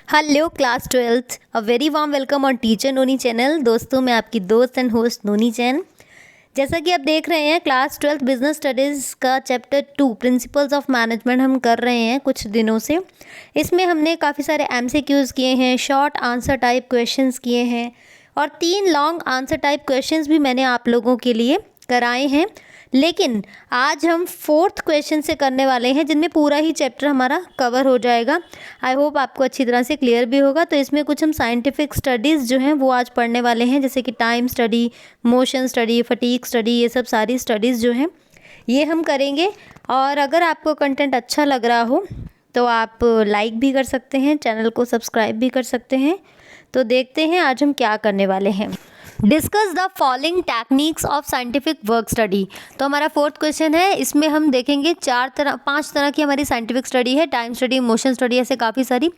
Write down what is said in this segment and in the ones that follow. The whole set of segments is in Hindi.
Hello class 12th a very warm welcome on teacher noni channel. दोस्तों मैं आपकी दोस्त एंड होस्ट नोनी जैन। जैसा कि आप देख रहे हैं क्लास 12th बिजनेस स्टडीज़ का चैप्टर 2 प्रिंसिपल्स ऑफ मैनेजमेंट हम कर रहे हैं कुछ दिनों से। इसमें हमने काफ़ी सारे एमसीक्यूज़ किए हैं, शॉर्ट आंसर टाइप क्वेश्चंस किए हैं और 3 लॉन्ग आंसर टाइप क्वेश्चंस भी मैंने आप लोगों के लिए कराए हैं। लेकिन आज हम 4th क्वेश्चन से करने वाले हैं जिनमें पूरा ही चैप्टर हमारा कवर हो जाएगा। आई होप आपको अच्छी तरह से क्लियर भी होगा। तो इसमें कुछ हम साइंटिफिक स्टडीज़ जो हैं वो आज पढ़ने वाले हैं, जैसे कि time study, motion study, fatigue study, ये सब सारी स्टडीज़ जो हैं ये हम करेंगे। और अगर आपको कंटेंट अच्छा लग रहा हो तो आप लाइक भी कर सकते हैं, चैनल को सब्सक्राइब भी कर सकते हैं। तो देखते हैं आज हम क्या करने वाले हैं। Discuss the following techniques of scientific work study. तो हमारा 4th क्वेश्चन है, इसमें हम देखेंगे 5 तरह की हमारी साइंटिफिक स्टडी है, टाइम स्टडी, मोशन स्टडी, ऐसे काफ़ी सारी।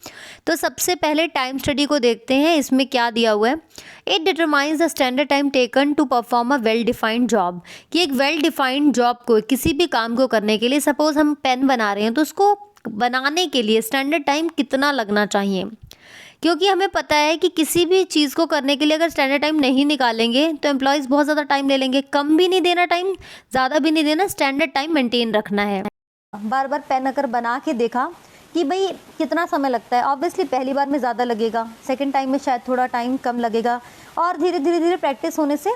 तो सबसे पहले टाइम स्टडी को देखते हैं। इसमें क्या दिया हुआ है, it determines the standard time taken to perform a well defined job. कि एक वेल डिफाइंड जॉब को, किसी भी काम को करने के लिए, सपोज हम पेन बना रहे हैं तो उसको बनाने के लिए स्टैंडर्ड टाइम कितना लगना चाहिए। क्योंकि हमें पता है कि किसी भी चीज़ को करने के लिए अगर स्टैंडर्ड टाइम नहीं निकालेंगे तो एम्प्लॉयज़ बहुत ज़्यादा टाइम ले लेंगे। कम भी नहीं देना टाइम, ज़्यादा भी नहीं देना, स्टैंडर्ड टाइम मेंटेन रखना है। बार बार पेन अगर बना के देखा कि भाई कितना समय लगता है, ऑब्वियसली पहली बार में ज़्यादा लगेगा, सेकेंड टाइम में शायद थोड़ा टाइम कम लगेगा, और धीरे धीरे प्रैक्टिस होने से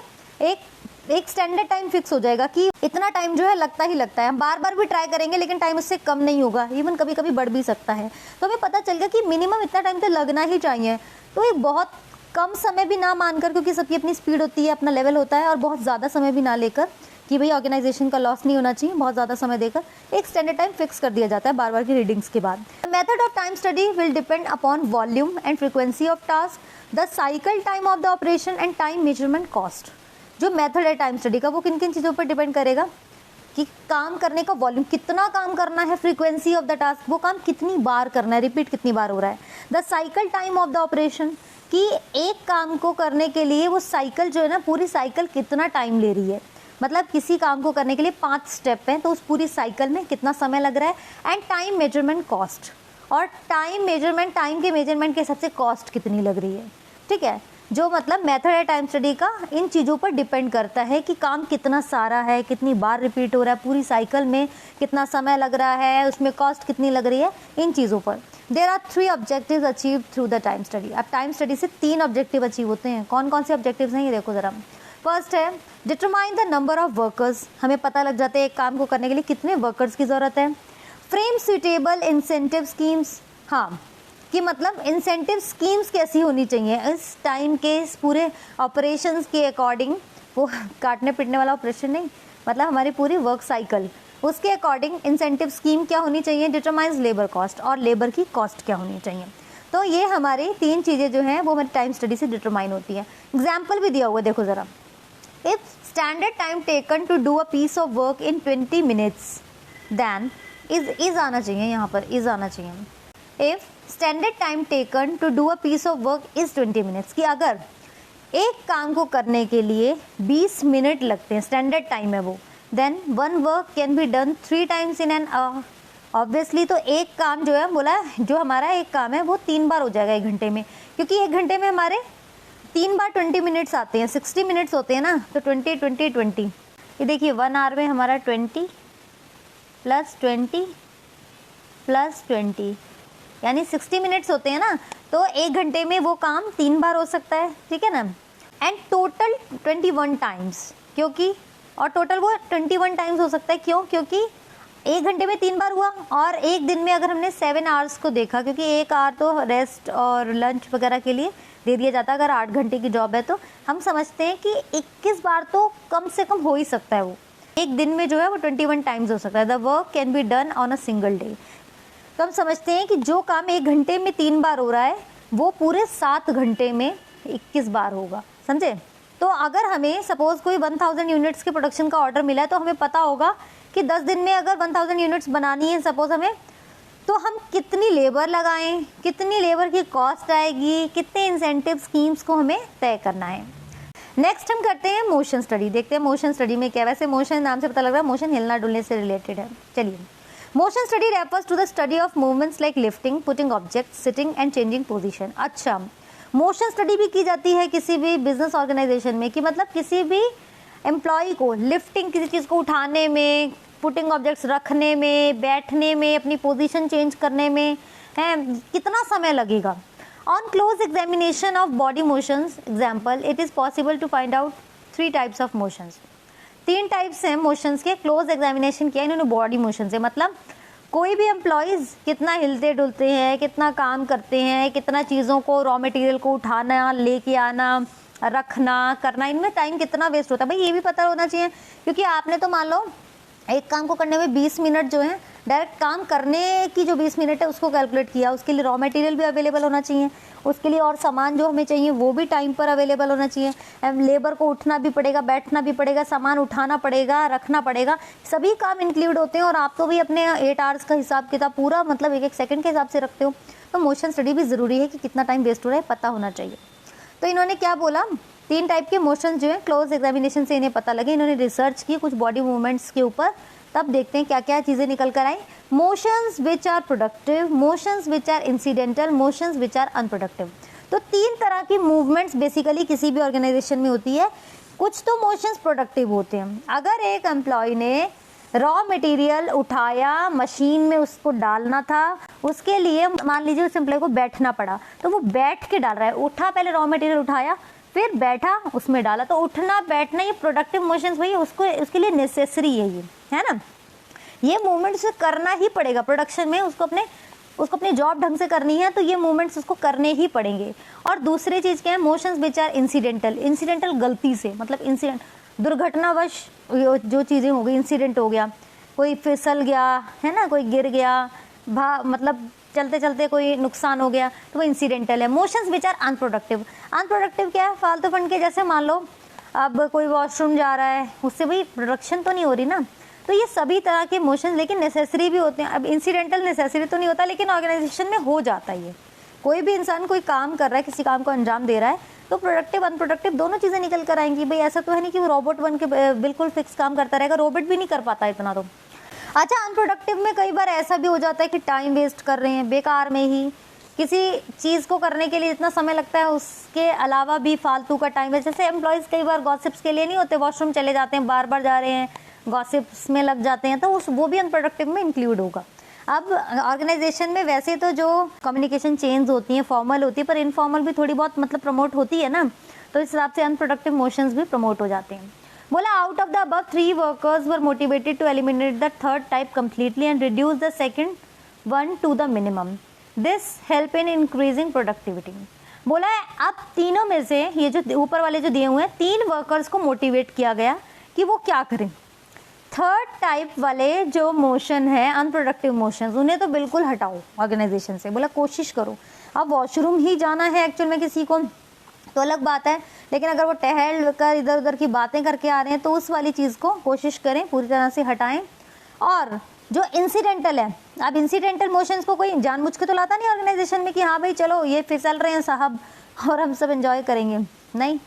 एक स्टैंडर्ड टाइम फिक्स हो जाएगा कि इतना टाइम जो है लगता ही लगता है। हम बार बार भी ट्राई करेंगे लेकिन टाइम उससे कम नहीं होगा, इवन कभी कभी बढ़ भी सकता है। तो हमें पता चल गया कि मिनिमम इतना टाइम तो लगना ही चाहिए। तो एक बहुत कम समय भी ना मानकर, क्योंकि सबकी अपनी स्पीड होती है, अपना लेवल होता है, और बहुत ज़्यादा समय भी ना लेकर कि भाई ऑर्गेनाइजेशन का लॉस नहीं होना चाहिए, बहुत ज़्यादा समय देकर एक स्टैंडर्ड टाइम फिक्स कर दिया जाता है बार बार की रीडिंग्स के बाद। Method of time study will depend upon volume and frequency of task, the cycle time of the operation and time measurement cost. जो मेथड है टाइम स्टडी का वो किन किन चीज़ों पर डिपेंड करेगा कि काम करने का वॉल्यूम, कितना काम करना है, फ्रीक्वेंसी ऑफ द टास्क, वो काम कितनी बार करना है, रिपीट कितनी बार हो रहा है, the cycle time of the operation, कि एक काम को करने के लिए वो साइकिल जो है ना, पूरी साइकिल कितना टाइम ले रही है। मतलब किसी काम को करने के लिए 5 स्टेप हैं तो उस पूरी साइकिल में कितना समय लग रहा है। एंड टाइम मेजरमेंट कॉस्ट, और टाइम मेजरमेंट, टाइम के मेजरमेंट के हिसाब से कॉस्ट कितनी लग रही है। ठीक है, जो मतलब मेथड है टाइम स्टडी का इन चीज़ों पर डिपेंड करता है कि काम कितना सारा है, कितनी बार रिपीट हो रहा है, पूरी साइकिल में कितना समय लग रहा है, उसमें कॉस्ट कितनी लग रही है, इन चीज़ों पर। There are 3 objectives achieve through the time study. अब टाइम स्टडी से 3 ऑब्जेक्टिव अचीव होते हैं। कौन कौन से ऑब्जेक्टिव्स हैं ये देखो ज़रा। फर्स्ट है determine the number of workers, हमें पता लग जाता है एक काम को करने के लिए कितने वर्कर्स की ज़रूरत है। फ्रेम सुटेबल इंसेंटिव स्कीम्स, हाँ कि मतलब इंसेंटिव स्कीम्स कैसी होनी चाहिए इस टाइम के, इस पूरे ऑपरेशंस के अकॉर्डिंग, वो काटने पीटने वाला ऑपरेशन नहीं, मतलब हमारी पूरी वर्क साइकिल, उसके अकॉर्डिंग इंसेंटिव स्कीम क्या होनी चाहिए। डिटरमाइंस लेबर कॉस्ट, और लेबर की कॉस्ट क्या होनी चाहिए। तो ये हमारी 3 चीज़ें जो हैं वो हमारी टाइम स्टडी से डिटरमाइन होती है। एग्जाम्पल भी दिया हुआ है, देखो ज़रा। If standard time taken to do a piece of work in 20 minutes then is आना चाहिए, यहाँ पर इज आना चाहिए। If standard time taken to do a piece of work is 20 minutes, कि अगर एक काम को करने के लिए 20 मिनट लगते हैं, स्टैंडर्ड टाइम है वो, then one work can be done 3 times in an hour. Obviously तो एक काम जो है बोला, जो हमारा एक काम है वो 3 बार हो जाएगा 1 घंटे में, क्योंकि 1 घंटे में हमारे 3 बार 20 मिनट्स आते हैं, 60 मिनट्स होते हैं ना, तो 20 20 20, ये देखिए 1 आवर में हमारा 20 + 20 + 20 यानी 60 मिनट्स होते हैं ना, तो 1 घंटे में वो काम 3 बार हो सकता है। ठीक है ना। एंड टोटल 21 टाइम्स, क्योंकि और टोटल वो 21 टाइम्स हो सकता है, क्यों, क्योंकि 1 घंटे में 3 बार हुआ, और एक दिन में अगर हमने 7 आवर्स को देखा, क्योंकि 1 आवर तो रेस्ट और लंच वगैरह के लिए दे दिया जाता है, अगर 8 घंटे की जॉब है तो हम समझते हैं कि 21 बार तो कम से कम हो ही सकता है। वो एक दिन में जो है वो 21 टाइम्स हो सकता है। The work can be done on a single day. तो हम समझते हैं कि जो काम 1 घंटे में 3 बार हो रहा है वो पूरे 7 घंटे में 21 बार होगा, समझे। तो अगर हमें सपोज कोई 1000 यूनिट्स के प्रोडक्शन का ऑर्डर मिला है, तो हमें पता होगा कि 10 दिन में अगर 1000 यूनिट्स बनानी है सपोज हमें, तो हम कितनी लेबर लगाएं, कितनी लेबर की कॉस्ट आएगी, कितने इंसेंटिव स्कीम्स को हमें तय करना है। नेक्स्ट हम करते हैं मोशन स्टडी। देखते हैं मोशन स्टडी में क्या है। वैसे मोशन नाम से पता लग रहा है मोशन हिलना डुलने से रिलेटेड है। चलिए, motion study refers to the study of movements like lifting, putting object, sitting and changing position. अच्छा, मोशन स्टडी भी की जाती है किसी भी बिजनेस ऑर्गेनाइजेशन में, कि मतलब किसी भी एम्प्लॉय को लिफ्टिंग, किसी चीज़ को उठाने में, पुटिंग ऑब्जेक्ट्स रखने में, बैठने में, अपनी पोजीशन चेंज करने में है कितना समय लगेगा। On close examination of body motions example it is possible to find out 3 types of motions. 3 types हैं मोशंस के। क्लोज एग्जामिनेशन किया इन्होंने बॉडी मोशन से, मतलब कोई भी एम्प्लॉयज़ कितना हिलते डुलते हैं, कितना काम करते हैं, कितना चीज़ों को, रॉ मटेरियल को उठाना, लेके आना, रखना, करना, इनमें टाइम कितना वेस्ट होता है भाई, ये भी पता होना चाहिए। क्योंकि आपने तो मान लो एक काम को करने में 20 मिनट जो है, डायरेक्ट काम करने की जो 20 मिनट है उसको कैलकुलेट किया, उसके लिए रॉ मटेरियल भी अवेलेबल होना चाहिए, उसके लिए और सामान जो हमें चाहिए वो भी टाइम पर अवेलेबल होना चाहिए, लेबर को उठना भी पड़ेगा, बैठना भी पड़ेगा, सामान उठाना पड़ेगा, रखना पड़ेगा, सभी काम इंक्लूड होते हैं। और आप तो भी अपने 8 आवर्स का हिसाब किताब पूरा मतलब एक सेकंड के हिसाब से रखते हो, तो मोशन स्टडी भी ज़रूरी है कि कितना टाइम वेस्ट हो रहा है पता होना चाहिए। तो इन्होंने क्या बोला, 3 टाइप के मोशन जो है क्लोज एग्जामिनेशन से इन्हें पता लगे। इन्होंने रिसर्च की कुछ बॉडी मूवमेंट्स के ऊपर, तब देखते हैं क्या क्या चीज़ें निकल कर आई। Motions which are productive, motions which are incidental, motions which are unproductive. तो 3 तरह की मूवमेंट्स बेसिकली किसी भी ऑर्गेनाइजेशन में होती है। कुछ तो मोशंस प्रोडक्टिव होते हैं। अगर एक एम्प्लॉय ने रॉ मटेरियल उठाया, मशीन में उसको डालना था, उसके लिए मान लीजिए उस एम्प्लॉय को बैठना पड़ा, तो वो बैठ के डाल रहा है, उठा, पहले रॉ मटेरियल उठाया, फिर बैठा, उसमें डाला, तो उठना बैठना ये प्रोडक्टिव मोशंस भाई उसको, उसके लिए नेसेसरी है, ये है ना, ये मूवमेंट उसे करना ही पड़ेगा प्रोडक्शन में, उसको अपनी जॉब ढंग से करनी है, तो ये मूवमेंट्स उसको करने ही पड़ेंगे। और दूसरी चीज़ क्या है, motions which are incidental, incidental गलती से, मतलब इंसिडेंट दुर्घटनावश जो चीज़ें हो गई, इंसिडेंट हो गया, कोई फिसल गया है ना, कोई गिर गया, मतलब चलते चलते कोई नुकसान हो गया, तो वो इंसिडेंटल है। Motions which are unproductive, unproductive क्या है, फालतू फंड के, जैसे मान लो अब कोई वॉशरूम जा रहा है, उससे भाई प्रोडक्शन तो नहीं हो रही ना, तो ये सभी तरह के मोशन लेकिन नेसेसरी भी होते हैं। अब इंसिडेंटल नेसेसरी तो नहीं होता, लेकिन ऑर्गेनाइजेशन में हो जाता है। ये कोई भी इंसान कोई काम कर रहा है, किसी काम को अंजाम दे रहा है, तो प्रोडक्टिव अनप्रोडक्टिव दोनों चीज़ें निकल कर आएंगी भाई। ऐसा तो है नहीं कि वो रोबोट बन के बिल्कुल फिक्स काम करता रहेगा, रोबोट भी नहीं कर पाता इतना तो। अच्छा, अनप्रोडक्टिव में कई बार ऐसा भी हो जाता है कि टाइम वेस्ट कर रहे हैं, बेकार में ही किसी चीज़ को करने के लिए इतना समय लगता है, उसके अलावा भी फालतू का टाइम है। जैसे एम्प्लॉयज़ कई बार गॉसिप्स के लिए नहीं होते, वॉशरूम चले जाते हैं, बार बार जा रहे हैं, गॉसिप्स में लग जाते हैं, तो वो भी अनप्रोडक्टिव में इंक्लूड होगा। अब ऑर्गेनाइजेशन में वैसे तो जो कम्युनिकेशन चेन्स होती हैं फॉर्मल होती है, पर इनफॉर्मल भी थोड़ी बहुत मतलब प्रमोट होती है ना, तो इस हिसाब से अनप्रोडक्टिव मोशंस भी प्रमोट हो जाते हैं। बोला out of the above 3 workers were motivated to eliminate the third type completely and reduce the second one to the minimum, this help in increasing productivity. बोला है अब तीनों में से, ये जो ऊपर वाले जो दिए हुए हैं, 3 वर्कर्स को मोटिवेट किया गया कि वो क्या करें। थर्ड टाइप वाले जो मोशन है अनप्रोडक्टिव मोशंस, उन्हें तो बिल्कुल हटाओ ऑर्गेनाइजेशन से। बोला कोशिश करो, अब वॉशरूम ही जाना है एक्चुअल में किसी को तो अलग बात है, लेकिन अगर वो टहल कर इधर उधर की बातें करके आ रहे हैं तो उस वाली चीज़ को कोशिश करें पूरी तरह से हटाएं। और जो इंसिडेंटल है, अब इंसिडेंटल मोशंस को कोई जानबूझ के तो लाता नहीं ऑर्गेनाइजेशन में कि हाँ भाई चलो ये फिसल रहे हैं साहब और हम सब एंजॉय करेंगे, नहीं।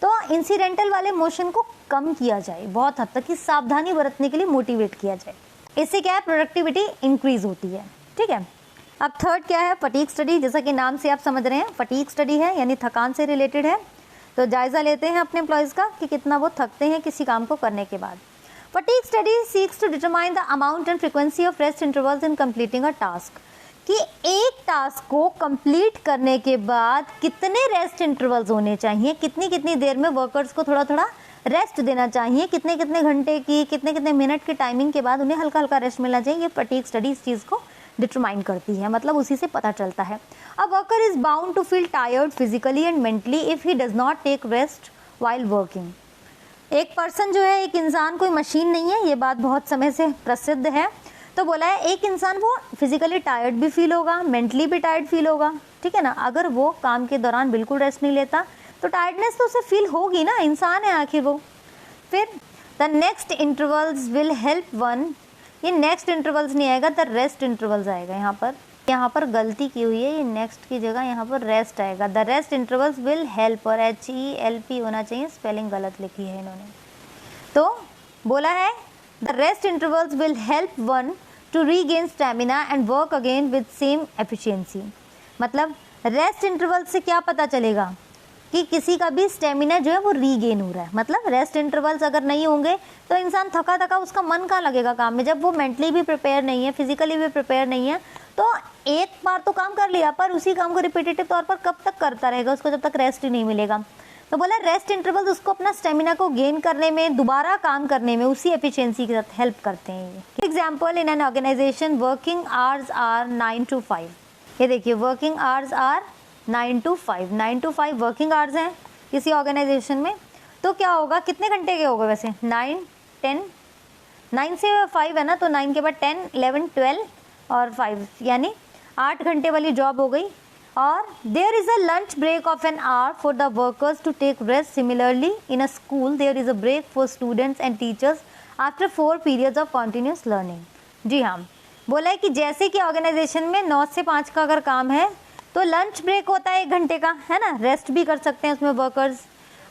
तो इंसिडेंटल वाले मोशन को कम किया जाए बहुत हद तक, कि सावधानी बरतने के लिए मोटिवेट किया जाए। इससे क्या है, प्रोडक्टिविटी इंक्रीज होती है। ठीक है, अब थर्ड क्या है, फटीग स्टडी। जैसा कि नाम से आप समझ रहे हैं फटीग स्टडी है, यानी थकान से रिलेटेड है। तो जायज़ा लेते हैं अपने एम्प्लॉयज़ का कि कितना वो थकते हैं किसी काम को करने के बाद। Fatigue study seeks to determine the amount and frequency of rest intervals in completing a task, कि एक टास्क को कंप्लीट करने के बाद कितने रेस्ट इंटरवल्स होने चाहिए, कितनी कितनी देर में वर्कर्स को थोड़ा थोड़ा रेस्ट देना चाहिए, कितने कितने घंटे की, कितने कितने मिनट की टाइमिंग के बाद उन्हें हल्का हल्का रेस्ट मिलना चाहिए। ये फटीग स्टडी इस चीज़ को डिटरमाइन करती है, मतलब उसी से पता चलता है। A worker is bound to feel tired physically and mentally if he does not take rest while working. एक पर्सन जो है, एक इंसान कोई मशीन नहीं है, ये बात बहुत समय से प्रसिद्ध है। तो बोला है एक इंसान वो फिजिकली टायर्ड भी फील होगा, मेंटली भी टायर्ड फील होगा, ठीक है ना। अगर वो काम के दौरान बिल्कुल रेस्ट नहीं लेता तो टायर्डनेस तो उसे फील होगी ना, इंसान है आखिर वो। फिर the next intervals will help one, ये नेक्स्ट इंटरवल्स नहीं आएगा, द रेस्ट इंटरवल्स आएगा। यहाँ पर गलती की हुई है, ये नेक्स्ट की जगह यहाँ पर रेस्ट आएगा। The rest intervals will help, और HELP होना चाहिए, स्पेलिंग गलत लिखी है इन्होंने। तो बोला है the rest intervals will help one two regain stamina and work again with same efficiency. मतलब रेस्ट इंटरवल से क्या पता चलेगा कि किसी का भी स्टेमिना जो है वो रीगेन हो रहा है। मतलब रेस्ट इंटरवल्स अगर नहीं होंगे तो इंसान थका थका, उसका मन कहाँ लगेगा काम में, जब वो मेंटली भी प्रिपेयर नहीं है, फिजिकली भी प्रिपेयर नहीं है। तो एक बार तो काम कर लिया, पर उसी काम को रिपीटेटिव तौर पर कब तक करता रहेगा, उसको जब तक रेस्ट ही नहीं मिलेगा। तो बोला रेस्ट इंटरवल्स उसको अपना स्टेमिना को गेन करने में, दोबारा काम करने में उसी एफिशिएंसी के साथ हेल्प करते हैं। Example, in an organisation working hours are 9 to 5। ये देखिए working hours are 9 to 5, 9 to 5 working hours हैं किसी ऑर्गेनाइजेशन में। तो क्या होगा, कितने घंटे के होगा वैसे, 9, 10, 9 से 5 है ना, तो 9 के बाद 10, 11, 12 और 5 यानी 8 घंटे वाली जॉब हो गई। और there is a lunch break of an hour for the workers to take rest. Similarly in a school there is a break for students and teachers after 4 periods of continuous learning. जी हाँ, बोला है कि जैसे कि ऑर्गेनाइजेशन में 9 से 5 का अगर काम है तो लंच ब्रेक होता है 1 घंटे का, है ना, रेस्ट भी कर सकते हैं उसमें वर्कर्स।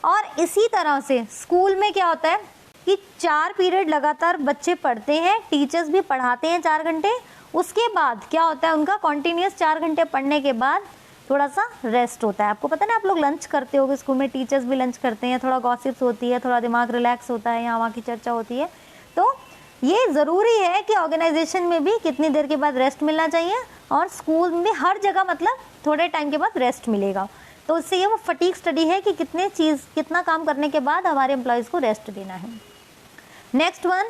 और इसी तरह से स्कूल में क्या होता है कि 4 पीरियड लगातार बच्चे पढ़ते हैं, टीचर्स भी पढ़ाते हैं 4 घंटे। उसके बाद क्या होता है, उनका कॉन्टीन्यूस 4 घंटे पढ़ने के बाद थोड़ा सा रेस्ट होता है। आपको पता है ना, आप लोग लंच करते होगे स्कूल में, टीचर्स भी लंच करते हैं, थोड़ा गॉसिप्स होती है, थोड़ा दिमाग रिलैक्स होता है, यहाँ वहाँ की चर्चा होती है। तो ये ज़रूरी है कि ऑर्गेनाइजेशन में भी कितनी देर के बाद रेस्ट मिलना चाहिए, और स्कूल में हर जगह मतलब थोड़े टाइम के बाद रेस्ट मिलेगा। तो इससे ये वो फटीग स्टडी है कि कितना काम करने के बाद हमारे एम्प्लॉयज़ को रेस्ट देना है। Next one,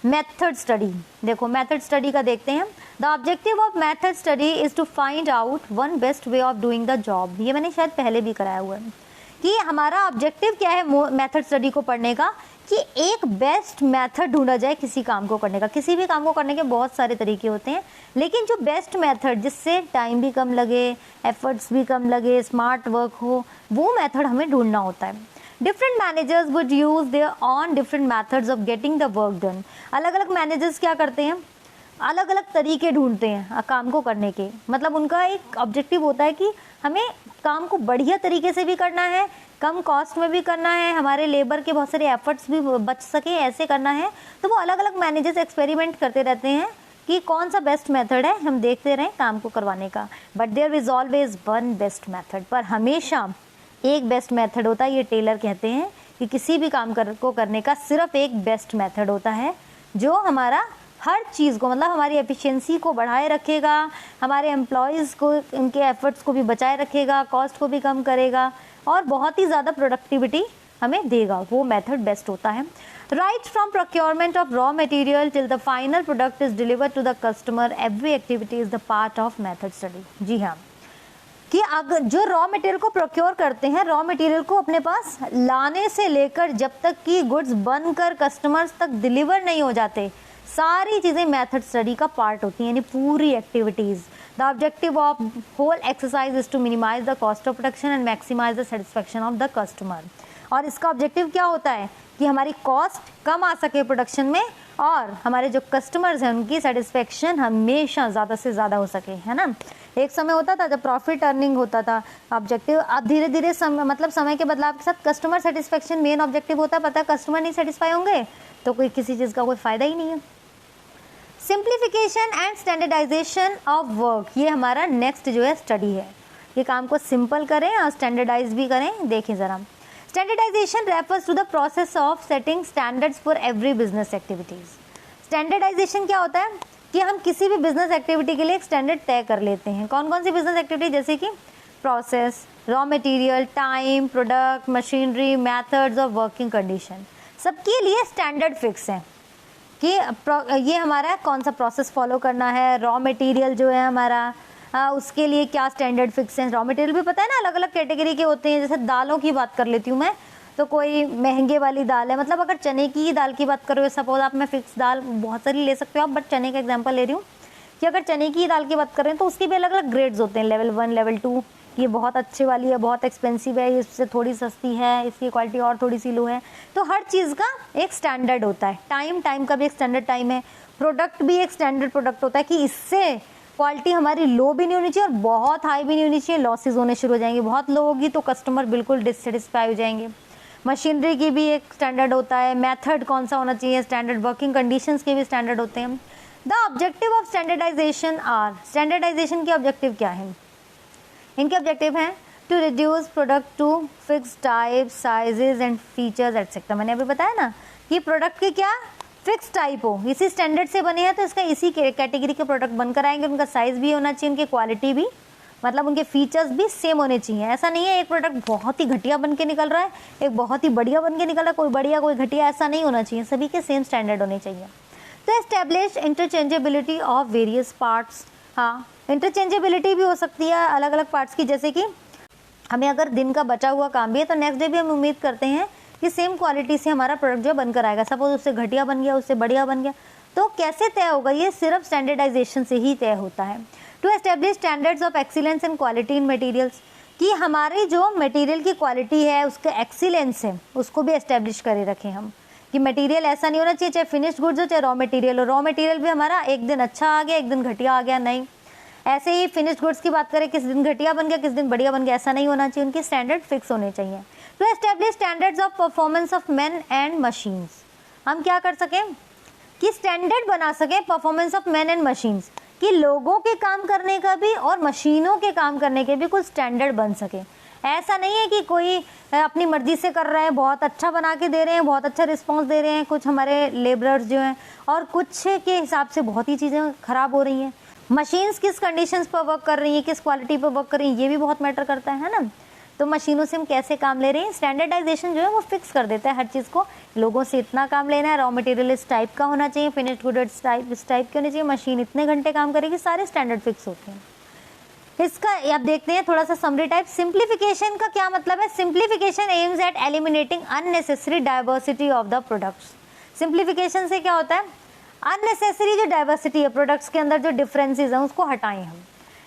method study. देखो मेथड स्टडी का देखते हैं। The objective of method study is to find out one best way of doing the job. ये मैंने शायद पहले भी कराया हुआ है कि हमारा ऑब्जेक्टिव क्या है मेथड स्टडी को पढ़ने का, कि एक बेस्ट मेथड ढूंढा जाए किसी काम को करने का। किसी भी काम को करने के बहुत सारे तरीके होते हैं, लेकिन जो बेस्ट मेथड जिससे टाइम भी कम लगे, एफर्ट्स भी कम लगे, स्मार्ट वर्क हो, वो मेथड हमें ढूंढना होता है। Different managers would use their on different methods of getting the work done. अलग अलग मैनेजर्स क्या करते हैं, अलग अलग तरीके ढूंढते हैं काम को करने के। मतलब उनका एक ऑब्जेक्टिव होता है कि हमें काम को बढ़िया तरीके से भी करना है, कम कॉस्ट में भी करना है, हमारे लेबर के बहुत सारे एफर्ट्स भी बच सके, ऐसे करना है। तो वो अलग अलग मैनेजर्स एक्सपेरिमेंट करते रहते हैं कि कौन सा बेस्ट मेथड है, हम देखते रहें काम को करवाने का। But there is always one best method, पर हमेशा एक बेस्ट मेथड होता है। ये टेलर कहते हैं कि किसी भी काम को करने का सिर्फ एक बेस्ट मेथड होता है, जो हमारा हर चीज़ को, मतलब हमारी एफिशिएंसी को बढ़ाए रखेगा, हमारे एम्प्लॉयज़ को, उनके एफर्ट्स को भी बचाए रखेगा, कॉस्ट को भी कम करेगा, और बहुत ही ज़्यादा प्रोडक्टिविटी हमें देगा। वो मेथड बेस्ट होता है। Right from procurement of raw material till the final product is delivered to the customer, every activity is the part of method study. जी हाँ, कि अगर जो रॉ मटेरियल को प्रोक्योर करते हैं, रॉ मटेरियल को अपने पास लाने से लेकर जब तक कि गुड्स बनकर कस्टमर्स तक डिलीवर नहीं हो जाते, सारी चीज़ें मेथड स्टडी का पार्ट होती हैं, यानी पूरी activities. The objective of whole exercise is to minimise the cost of production and maximise the satisfaction of the customer. और इसका ऑब्जेक्टिव क्या होता है कि हमारी कॉस्ट कम आ सके प्रोडक्शन में, और हमारे जो कस्टमर्स हैं उनकी सेटिस्फेक्शन हमेशा ज़्यादा से ज़्यादा हो सके, है ना। एक समय होता था जब प्रॉफिट अर्निंग होता था ऑब्जेक्टिव, अब धीरे धीरे समय के बदलाव के साथ कस्टमर सेटिस्फेक्शन मेन ऑब्जेक्टिव होता है। पता है कस्टमर नहीं सेटिस्फाई होंगे तो कोई किसी चीज़ का कोई फ़ायदा ही नहीं है। Simplification and standardisation of work, ये हमारा नेक्स्ट जो है स्टडी है। ये काम को सिंपल करें और स्टैंडर्डाइज भी करें। देखें ज़रा, standardisation refers to the process of setting standards for every business activities. Standardisation क्या होता है कि हम किसी भी बिजनेस एक्टिविटी के लिए एक स्टैंडर्ड तय कर लेते हैं। कौन कौन सी बिजनेस एक्टिविटी, जैसे कि process, raw material, time, product, machinery, methods of working condition, सबके लिए स्टैंडर्ड फिक्स है कि ये हमारा कौन सा प्रोसेस फॉलो करना है। रॉ मटेरियल जो है हमारा, उसके लिए क्या स्टैंडर्ड फिक्स है। रॉ मटेरियल भी पता है ना, अलग अलग कैटेगरी के होते हैं। जैसे दालों की बात कर लेती हूँ मैं, तो कोई महंगे वाली दाल है, मतलब अगर चने की दाल की बात करो, सपोज आप, मैं फिक्स दाल बहुत सारी ले सकते हो आप, बट चने का एग्जांपल ले रही हूँ कि अगर चने की दाल की बात करें तो उसके भी अलग अलग ग्रेड्स होते हैं, लेवल 1, लेवल 2। ये बहुत अच्छे वाली है, बहुत एक्सपेंसिव है, इससे थोड़ी सस्ती है, इसकी क्वालिटी और थोड़ी सी लो है। तो हर चीज़ का एक स्टैंडर्ड होता है। टाइम का भी एक स्टैंडर्ड टाइम है। प्रोडक्ट भी एक स्टैंडर्ड प्रोडक्ट होता है कि इससे क्वालिटी हमारी लो भी नहीं होनी चाहिए और बहुत हाई भी नहीं होनी चाहिए, लॉसेज होने शुरू हो जाएंगे। बहुत लो होगी तो कस्टमर बिल्कुल डिससेटिस्फाई हो जाएंगे। मशीनरी की भी एक स्टैंडर्ड होता है। मेथड कौन सा होना चाहिए, स्टैंडर्ड। वर्किंग कंडीशंस के भी स्टैंडर्ड होते हैं। The objective of standardisation are, standardisation के ऑब्जेक्टिव क्या है? इनके ऑब्जेक्टिव हैं to reduce product to fix type, sizes and features etcetera. मैंने अभी बताया ना कि प्रोडक्ट के क्या फिक्स टाइप हो, इसी स्टैंडर्ड से बने हैं तो इसका इसी कैटेगरी के प्रोडक्ट बनकर आएंगे। उनका साइज भी होना चाहिए, उनकी क्वालिटी भी, मतलब उनके फीचर्स भी सेम होने चाहिए। ऐसा नहीं है एक प्रोडक्ट बहुत ही घटिया बन के निकल रहा है, एक बहुत ही बढ़िया बन के निकल रहा है, कोई बढ़िया कोई घटिया, ऐसा नहीं होना चाहिए, सभी के सेम स्टैंडर्ड होने चाहिए। तो establish interchangeability of various parts, हाँ इंटरचेंजेबिलिटी भी हो सकती है अलग अलग पार्ट्स की, जैसे कि हमें अगर दिन का बचा हुआ काम भी है तो नेक्स्ट डे भी हम उम्मीद करते हैं कि सेम क्वालिटी से हमारा प्रोडक्ट जो बनकर आएगा। सपोज उससे घटिया बन गया, उससे बढ़िया बन गया, तो कैसे तय होगा? ये सिर्फ स्टैंडर्डाइजेशन से ही तय होता है। To establish standards of excellence and quality in materials, कि हमारी जो मटेरियल की क्वालिटी है उसका एक्सीलेंस है उसको भी एस्टेब्लिश करे रखें हम, कि मटेरियल ऐसा नहीं होना चाहिए चाहे फिनिश्ड गुड्स हो चाहे रॉ मटेरियल हो, रॉ मटेरियल भी हमारा एक दिन अच्छा आ गया एक दिन घटिया आ गया, नहीं। ऐसे ही फिनिश्ड गुड्स की बात करें, किस दिन घटिया बन गया किस दिन बढ़िया बन गया, ऐसा नहीं होना चाहिए, उनके स्टैंडर्ड फिक्स होने चाहिए। To establish standards of performance of man and machines, हम क्या कर सकें कि स्टैंडर्ड बना सकें performance of man and machines, कि लोगों के काम करने का भी और मशीनों के काम करने के भी कुछ स्टैंडर्ड बन सके। ऐसा नहीं है कि कोई अपनी मर्जी से कर रहे हैं, बहुत अच्छा बना के दे रहे हैं, बहुत अच्छा रिस्पांस दे रहे हैं कुछ हमारे लेबरर्स जो हैं, और कुछ के हिसाब से बहुत ही चीज़ें ख़राब हो रही हैं। मशीन्स किस कंडीशंस पर वर्क कर रही हैं, किस क्वालिटी पर वर्क कर रही हैं, ये भी बहुत मैटर करता है ना। तो मशीनों से हम कैसे काम ले रहे हैं, स्टैंडर्डाइजेशन जो है वो फिक्स कर देता है हर चीज़ को। लोगों से इतना काम लेना है, रॉ मटेरियल इस टाइप का होना चाहिए, फिनिश्ड गुड इस टाइप के होने चाहिए, मशीन इतने घंटे काम करेगी, सारे स्टैंडर्ड फिक्स होते हैं। इसका आप देखते हैं थोड़ा सा समरी टाइप। सिंप्लीफिकेशन का क्या मतलब है? Simplification aims at eliminating unnecessary diversity of the products. Simplification से क्या होता है? अननेसेसरी जो डाइवर्सिटी है प्रोडक्ट्स के अंदर, जो डिफरेंसेस हैं उसको हटाएं हम।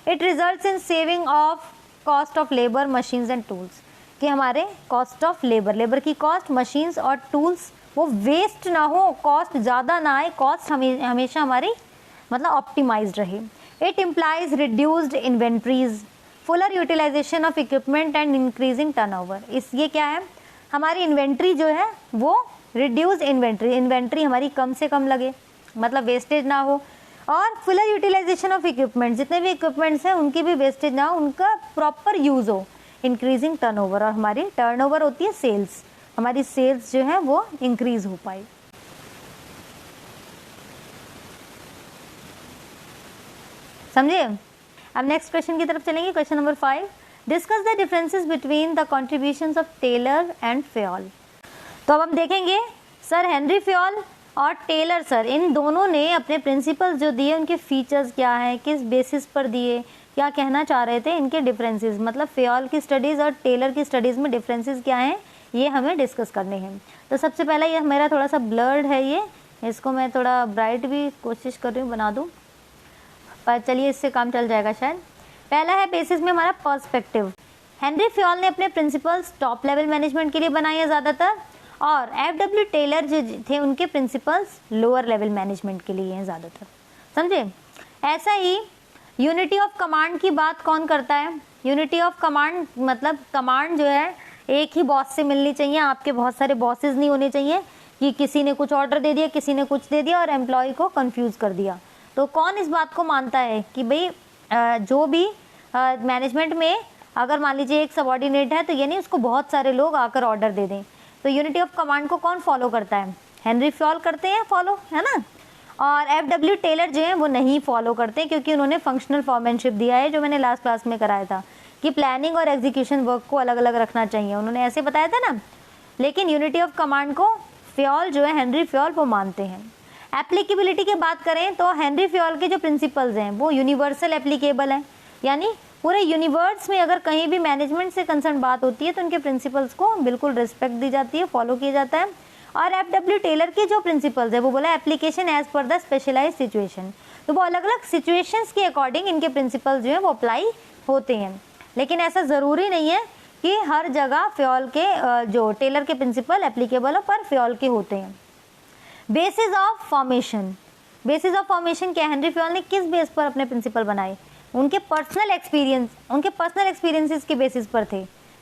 It results in saving of cost of labour, machines and tools, कि हमारे कॉस्ट ऑफ लेबर की कॉस्ट, मशीन्स और टूल्स वो वेस्ट ना हो, कॉस्ट ज़्यादा ना आए, कॉस्ट हमेशा हमारी मतलब ऑप्टिमाइज्ड रहे। It implies reduced inventories, fuller utilisation of equipment and increasing turnover. इस ये क्या है? हमारी इन्वेंट्री जो है वो रिड्यूस इन्वेंट्री हमारी कम से कम लगे, मतलब वेस्टेज ना हो, और फुलर यूटिलाइजेशन ऑफ इक्विपमेंट, जितने भी इक्विपमेंट्स हैं उनकी भी वेस्टेज ना हो, उनका प्रॉपर यूज़ हो। इंक्रीजिंग टर्नओवर, और हमारी टर्नओवर होती है सेल्स, हमारी सेल्स जो है वो इंक्रीज हो पाए। समझे? अब नेक्स्ट क्वेश्चन की तरफ चलेंगे। Question number 5, discuss the differences between the contributions of Taylor and Fayol. तो अब हम देखेंगे सर हेनरी फ्योल और टेलर सर, इन दोनों ने अपने प्रिंसिपल्स जो दिए उनके फीचर्स क्या है, किस बेसिस पर दिए, क्या कहना चाह रहे थे, इनके डिफरेंसेस, मतलब फ्योल की स्टडीज़ और टेलर की स्टडीज़ में डिफरेंसेस क्या हैं, ये हमें डिस्कस करने हैं। तो सबसे पहला, ये मेरा थोड़ा सा ब्लर्ड है, ये इसको मैं थोड़ा ब्राइट भी कोशिश कर रही हूँ बना दूँ, पर चलिए इससे काम चल जाएगा शायद। पहला है बेसिस में हमारा पर्सपेक्टिव। हेनरी फ्योल ने अपने प्रिंसिपल्स टॉप लेवल मैनेजमेंट के लिए बनाए हैं ज़्यादातर, और एफ.डब्ल्यू. टेलर जो थे उनके प्रिंसिपल्स लोअर लेवल मैनेजमेंट के लिए हैं ज़्यादातर। समझे? ऐसा ही यूनिटी ऑफ कमांड की बात कौन करता है? यूनिटी ऑफ कमांड मतलब कमांड जो है एक ही बॉस से मिलनी चाहिए, आपके बहुत सारे बॉसेस नहीं होने चाहिए कि किसी ने कुछ ऑर्डर दे दिया, किसी ने कुछ दे दिया और एम्प्लॉय को कंफ्यूज कर दिया। तो कौन इस बात को मानता है कि भाई जो भी मैनेजमेंट में अगर मान लीजिए एक सबऑर्डिनेट है तो ये नहीं उसको बहुत सारे लोग आकर ऑर्डर दे दें। तो यूनिटी ऑफ कमांड को कौन फॉलो करता है? हेनरी फ्योल करते हैं फॉलो, है ना। और एफ.डब्ल्यू. टेलर जो है वो नहीं फॉलो करते, क्योंकि उन्होंने फंक्शनल फॉर्मैनशिप दिया है, जो मैंने लास्ट क्लास में कराया था कि प्लानिंग और एग्जीक्यूशन वर्क को अलग अलग रखना चाहिए, उन्होंने ऐसे बताया था ना। लेकिन यूनिटी ऑफ कमांड को फ्योल जो है, हेनरी फ्योल, वो मानते हैं। एप्लीकेबिलिटी की बात करें तो हेनरी फ्योल के जो प्रिंसिपल्स हैं वो यूनिवर्सल एप्लीकेबल हैं, यानी पूरे यूनिवर्स में अगर कहीं भी मैनेजमेंट से कंसर्न बात होती है तो उनके प्रिंसिपल्स को बिल्कुल रिस्पेक्ट दी जाती है, फॉलो किया जाता है। और एफ.डब्ल्यू. टेलर के जो प्रिंसिपल्स है वो बोला application as per the specialised situation, तो वो अलग अलग सिचुएशंस के अकॉर्डिंग इनके प्रिंसिपल्स जो है वो अप्लाई होते हैं। लेकिन ऐसा ज़रूरी नहीं है कि हर जगह फ्योल के जो टेलर के प्रिंसिपल एप्लीकेबल हो, पर फ्योल के होते हैं। Basis of formation, basis of formation क्या, हेनरी फ्योल ने किस बेस पर अपने प्रिंसिपल बनाए? उनके पर्सनल एक्सपीरियंसेस के बेसिस पर थे,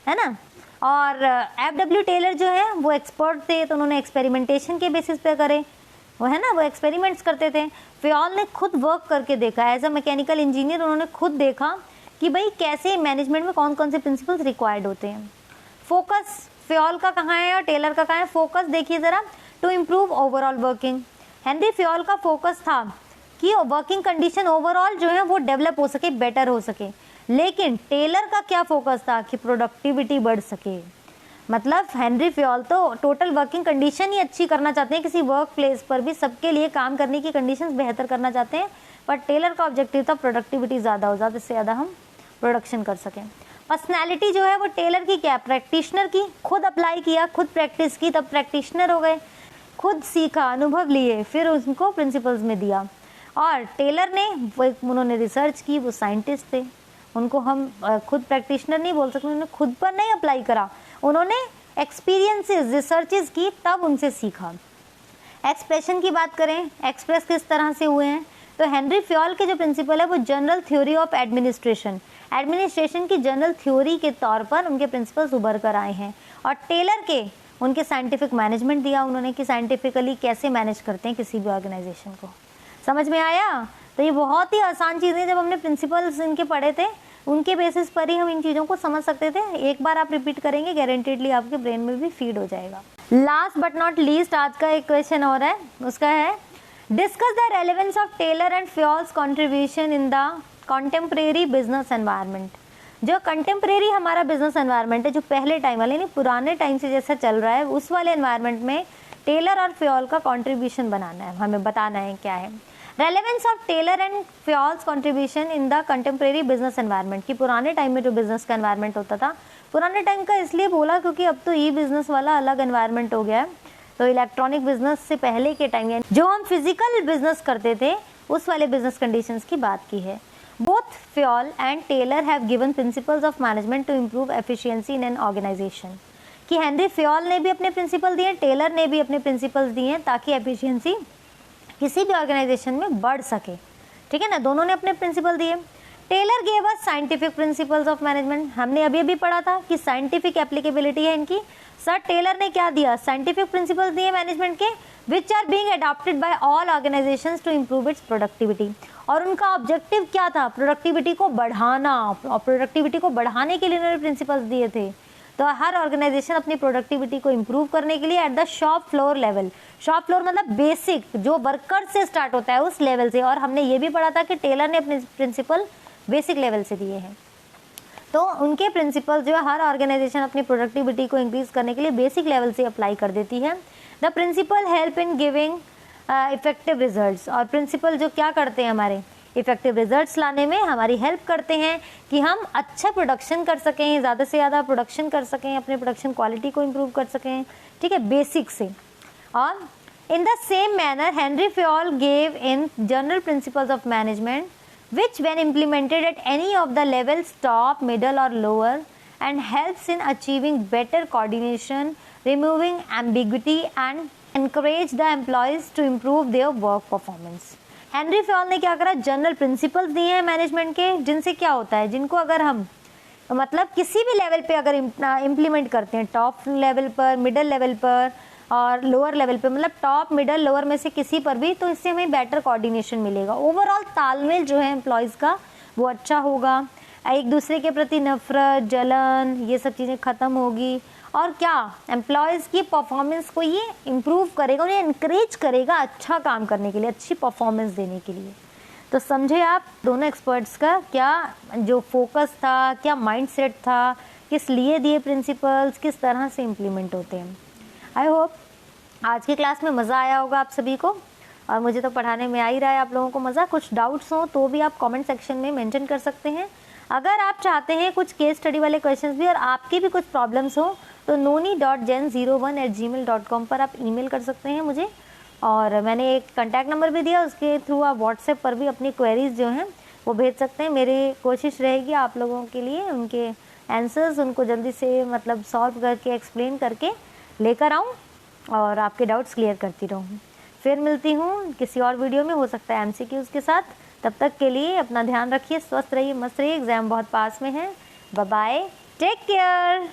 है ना। और एफ.डब्ल्यू. टेलर जो है वो एक्सपर्ट थे, तो उन्होंने एक्सपेरिमेंटेशन के बेसिस पे करे, वो है ना, वो एक्सपेरिमेंट्स करते थे। फ्योल ने खुद वर्क करके देखा, एज अ मैकेनिकल इंजीनियर उन्होंने खुद देखा कि भाई कैसे मैनेजमेंट में कौन कौन से प्रिंसिपल्स रिक्वायर्ड होते हैं। फोकस फ्योल का कहाँ है और टेलर का कहाँ है? फोकस देखिए ज़रा, to improve overall working. Henri Fayol का फोकस था कि वर्किंग कंडीशन ओवरऑल जो है वो डेवलप हो सके, बेटर हो सके। लेकिन टेलर का क्या फोकस था? कि प्रोडक्टिविटी बढ़ सके। मतलब हेनरी फ्योल तो टोटल वर्किंग कंडीशन ही अच्छी करना चाहते हैं, किसी वर्क प्लेस पर भी सबके लिए काम करने की कंडीशंस बेहतर करना चाहते हैं, पर टेलर का ऑब्जेक्टिव था प्रोडक्टिविटी ज़्यादा हो, ज़्यादा से ज़्यादा हम प्रोडक्शन कर सकें। पर्सनैलिटी जो है वो टेलर की क्या? प्रैक्टिशनर की। खुद अप्लाई किया, खुद प्रैक्टिस की, तब प्रैक्टिशनर हो गए, खुद सीखा, अनुभव लिए, फिर उनको प्रिंसिपल्स में दिया। और टेलर ने उन्होंने रिसर्च की, वो साइंटिस्ट थे, उनको हम खुद प्रैक्टिशनर नहीं बोल सकते, उन्होंने खुद पर नहीं अप्लाई करा, उन्होंने एक्सपीरियंसेस रिसर्चेस की, तब उनसे सीखा। एक्सप्रेशन की बात करें, एक्सप्रेस किस तरह से हुए हैं, तो हेनरी फ्योल के जो प्रिंसिपल है वो जनरल थ्योरी ऑफ एडमिनिस्ट्रेशन की जनरल थ्योरी के तौर पर उनके प्रिंसिपल्स उभर कर आए हैं। और टेलर के उनके साइंटिफिक मैनेजमेंट दिया उन्होंने कि साइंटिफिकली कैसे मैनेज करते हैं किसी भी ऑर्गेनाइजेशन को। समझ में आया? तो ये बहुत ही आसान चीज़ें, जब हमने प्रिंसिपल्स इनके पढ़े थे उनके बेसिस पर ही हम इन चीज़ों को समझ सकते थे। एक बार आप रिपीट करेंगे गारंटेडली आपके ब्रेन में भी फीड हो जाएगा। लास्ट बट नॉट लीस्ट आज का एक क्वेश्चन और है, उसका है discuss the relevance of Taylor and Fayol's contribution in the contemporary business environment. जो कंटेम्परेरी हमारा बिजनेस एनवायरनमेंट है, जो पहले टाइम वाले यानी पुराने टाइम से जैसा चल रहा है, उस वाले एनवायरनमेंट में टेलर और फ्योल का कॉन्ट्रीब्यूशन बनाना है, हमें बताना है क्या है। Relevance of Taylor and Fayol's contribution in the contemporary business environment, कि पुराने टाइम में जो बिजनेस का एनवायरनमेंट होता था, पुराने टाइम का इसलिए बोला क्योंकि अब तो ई बिजनेस वाला अलग एनवायरनमेंट हो गया है। तो इलेक्ट्रॉनिक बिजनेस से पहले के टाइम यानी जो हम फिजिकल बिजनेस करते थे उस वाले बिजनेस कंडीशंस की बात की है। Both Fayol and Taylor have given principles of management to improve efficiency in an organisation, कि हेनरी फ्योल ने भी अपने प्रिंसिपल दिए, टेलर ने भी अपने प्रिंसिपल्स दिए हैं ताकि एफिशिएंसी किसी भी ऑर्गेनाइजेशन में बढ़ सके। ठीक है ना, दोनों ने अपने प्रिंसिपल दिए। Taylor gave us scientific principles of management, हमने अभी पढ़ा था कि साइंटिफिक एप्लीकेबिलिटी है इनकी। सर टेलर ने क्या दिया? साइंटिफिक प्रिंसिपल्स दिए मैनेजमेंट के, which are being adopted by all organisations to improve its productivity. और उनका ऑब्जेक्टिव क्या था? प्रोडक्टिविटी को बढ़ाना, और प्रोडक्टिविटी को बढ़ाने के लिए उन्होंने प्रिंसिपल्स दिए थे। तो हर ऑर्गेनाइजेशन अपनी प्रोडक्टिविटी को इम्प्रूव करने के लिए at the shop floor level, shop floor मतलब बेसिक जो वर्कर से स्टार्ट होता है उस लेवल से, और हमने ये भी पढ़ा था कि टेलर ने अपने प्रिंसिपल बेसिक लेवल से दिए हैं। तो उनके प्रिंसिपल जो है हर ऑर्गेनाइजेशन अपनी प्रोडक्टिविटी को इंक्रीज करने के लिए बेसिक लेवल से अप्लाई कर देती है। The principle help in giving effective results, और प्रिंसिपल जो क्या करते हैं हमारे इफेक्टिव रिजल्ट्स लाने में हमारी हेल्प करते हैं कि हम अच्छा प्रोडक्शन कर सकें, ज़्यादा से ज़्यादा प्रोडक्शन कर सकें, अपने प्रोडक्शन क्वालिटी को इम्प्रूव कर सकें। ठीक है, बेसिक से। और in the same manner Henry Fayol gave in general principles of management which when implemented at any of the levels top, middle or lower and helps in achieving better coordination, removing ambiguity and encourage the employees to improve their work performance। Henry Fayol ने क्या करा? जनरल प्रिंसिपल्स दिए हैं मैनेजमेंट के, जिनसे क्या होता है, जिनको अगर हम मतलब किसी भी लेवल पे अगर इम्प्लीमेंट करते हैं, टॉप लेवल पर, मिडल लेवल पर और लोअर लेवल पे, मतलब टॉप मिडल लोअर में से किसी पर भी, तो इससे हमें बेटर कोऑर्डिनेशन मिलेगा। ओवरऑल तालमेल जो है एम्प्लॉयज़ का वो अच्छा होगा, एक दूसरे के प्रति नफरत, जलन, ये सब चीज़ें ख़त्म होगी, और क्या एम्प्लॉयज़ की परफॉर्मेंस को ये इम्प्रूव करेगा, उन्हें इनक्रेज करेगा अच्छा काम करने के लिए, अच्छी परफॉर्मेंस देने के लिए। तो समझे आप दोनों एक्सपर्ट्स का क्या जो फोकस था, क्या माइंडसेट था, किस लिए दिए प्रिंसिपल्स, किस तरह से इम्प्लीमेंट होते हैं। आई होप आज की क्लास में मज़ा आया होगा आप सभी को, और मुझे तो पढ़ाने में आ ही रहा है आप लोगों को मज़ा। कुछ डाउट्स हो तो भी आप कमेंट सेक्शन में मेंशन कर सकते हैं। अगर आप चाहते हैं कुछ केस स्टडी वाले क्वेश्चंस भी और आपके भी कुछ प्रॉब्लम्स हो तो noni.gen01@gmail.com पर आप ईमेल कर सकते हैं मुझे, और मैंने एक कॉन्टैक्ट नंबर भी दिया, उसके थ्रू आप व्हाट्सएप पर भी अपनी क्वेरीज जो हैं वो भेज सकते हैं। मेरी कोशिश रहेगी आप लोगों के लिए उनके आंसर्स उनको जल्दी से मतलब सॉल्व करके एक्सप्लेन करके लेकर आऊँ और आपके डाउट्स क्लियर करती रहूँ। फिर मिलती हूँ किसी और वीडियो में, हो सकता है MCQs के साथ। तब तक के लिए अपना ध्यान रखिए, स्वस्थ रहिए, मस्त रहिए, एग्ज़ाम बहुत पास में है। Bye bye, take care.